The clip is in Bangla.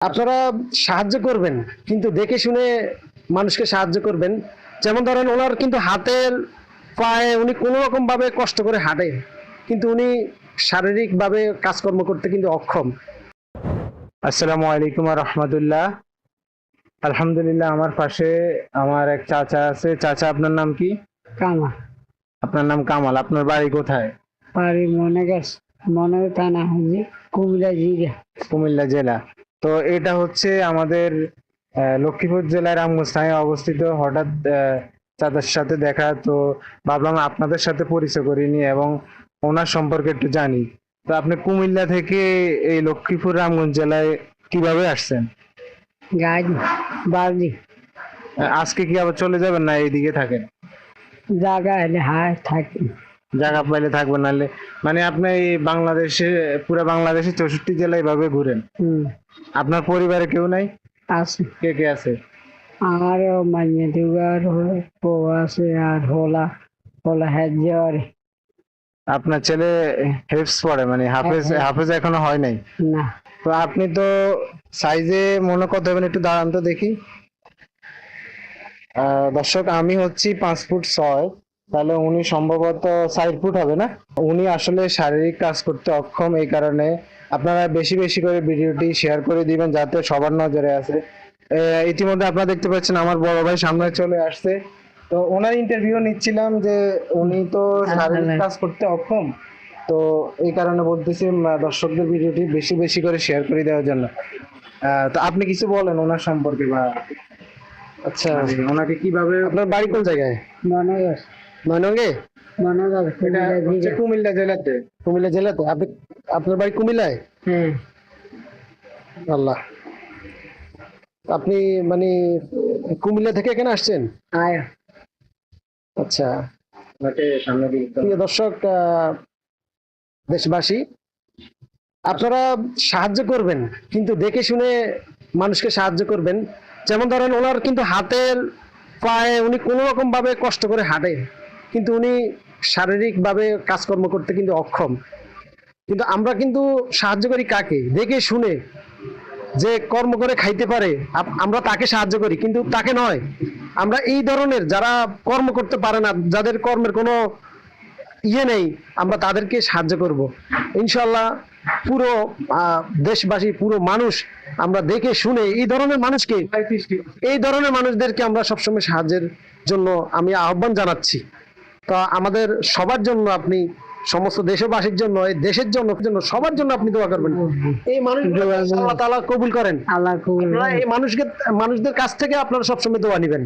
আপনারা সাহায্য করবেন, কিন্তু দেখে শুনে মানুষকে সাহায্য করবেন। যেমন ধরেন ওনার কিন্তু হাতের পায়ে উনি কোনো রকম ভাবে কষ্ট করে হাঁটে, কিন্তু উনি শারীরিক ভাবে কাজকর্ম করতে কিন্তু অক্ষম। আসসালামু আলাইকুম রহমতুল্লাহ। আলহামদুলিল্লাহ, আমার পাশে আমার এক চাচা আছে। চাচা, আপনার নাম কি? কামা আপনার নাম কামাল। আপনার বাড়ি কোথায়? পারি মনে গেছে মনে থানা হয়নি কুমিল্লা জিরা। কুমিল্লা জেলা। তো এটা হচ্ছে আমাদের লক্ষ্মীপুর জেলার রামগঞ্জ থানায় অবস্থিত। হঠাৎ চাচার সাথে দেখা, তো ভাবলাম আপনাদের সাথে পরিচয় করিনি এবং ওনার সম্পর্কে একটু জানি। তো আপনি কুমিল্লা থেকে এই লক্ষ্মীপুর রামগঞ্জ জেলায় কিভাবে আসছেন? গাড়ি বাড়ি আজকে কি আবার চলে যাবেন, না এইদিকে থাকেন? জায়গা এলে হায় থাকি। জায়গা পাইলে থাকবেন, নাহলে মানে আপনি এই বাংলাদেশে, পুরো বাংলাদেশে 64 জেলায় এভাবে ঘুরেন। আপনার পরিবারে কেউ নাই? আছে কে কে আছে? আমারও মাইনে দুগার বউ আছে আর হোলা হোলা হেজার আপনার ছেলে হেফজ পড়ে, মানে হাফেজ? হ্যাঁ। হাফেজ এখনো হয় নাই? না। তো আপনি তো সাইজে মনে কত হবেন, একটু দাঁড়ান তো দেখি। দর্শক, আমি হচ্ছি 5 ফুট 6। তাহলে উনি সম্ভবত 4 ফুট হবে না? উনি আসলে শারীরিক কাজ করতে অক্ষম, এই কারণে আপনারা বেশি বেশি করে ভিডিওটি শেয়ার করে দিবেন যাতে সবার নজরে আসে। ইতিমধ্যে আপনারা দেখতে পাচ্ছেন আমার বড় ভাই সামনে চলে আসছে। তো ওনার ইন্টারভিউ নিচ্ছিলাম যে উনি তো শারীরিক কাজ করতে অক্ষম, তো এই কারণে বলতেছি দর্শকদের ভিডিওটি বেশি বেশি করে শেয়ার করে দেওয়ার জন্য। তো আপনি কিছু বলেন ওনার সম্পর্কে, বা আচ্ছা, ওনাকে কিভাবে। আপনার বাড়ি কোন জায়গায়? মনে গেছে নয়নঙ্গে? মনে গেছে এটা কুমিল্লা হচ্ছে জিরা। কুমিল্লা জেলাতে। কুমিল্লা জেলাতে? আপনি আপনার বাড়ি কুমিল্লায়? হ্যাঁ। আল্লাহ, আপনি মানে কুমিল্লা থেকে এখানে আসছেন? আয় আচ্ছা। ওনাকে সামনে দিয়ে দিতে হবে। প্রিয় দর্শক, দেশবাসী, আপনারা সাহায্য করবেন, কিন্তু দেখে শুনে মানুষকে সাহায্য করবেন। যেমন ধরেন ওনার কিন্তু হাতের পায়ে উনি কোনো রকম ভাবে কষ্ট করে হাঁটে, কিন্তু উনি শারীরিক ভাবে কাজকর্ম করতে কিন্তু অক্ষম। কিন্তু আমরা কিন্তু সাহায্য করি কাকে? দেখে শুনে। যে কর্ম করে খাইতে পারে আমরা তাকে সাহায্য করি, কিন্তু তাকে নয়। আমরা এই ধরনের যারা কর্ম করতে পারে না, যাদের কর্মের কোনো ইয়ে নেই, আমরা তাদেরকে সাহায্য করব ইনশাল্লাহ। পুরো দেশবাসী, পুরো মানুষ আমরা দেখে শুনে এই ধরনের মানুষদেরকে আমরা সবসময় সাহায্যের জন্য আমি আহ্বান জানাচ্ছি। তো আমাদের সবার জন্য আপনি, সমস্ত দেশবাসীর জন্য, এই দেশের জন্য, সবার জন্য আপনি দোয়া করবেন। এই মানুষগুলো আল্লাহ তাআলা কবুল করেন। আল্লাহ কবুল আপনারা এই মানুষদের কাছ থেকে আপনারা সবসময় দোয়া নেবেন।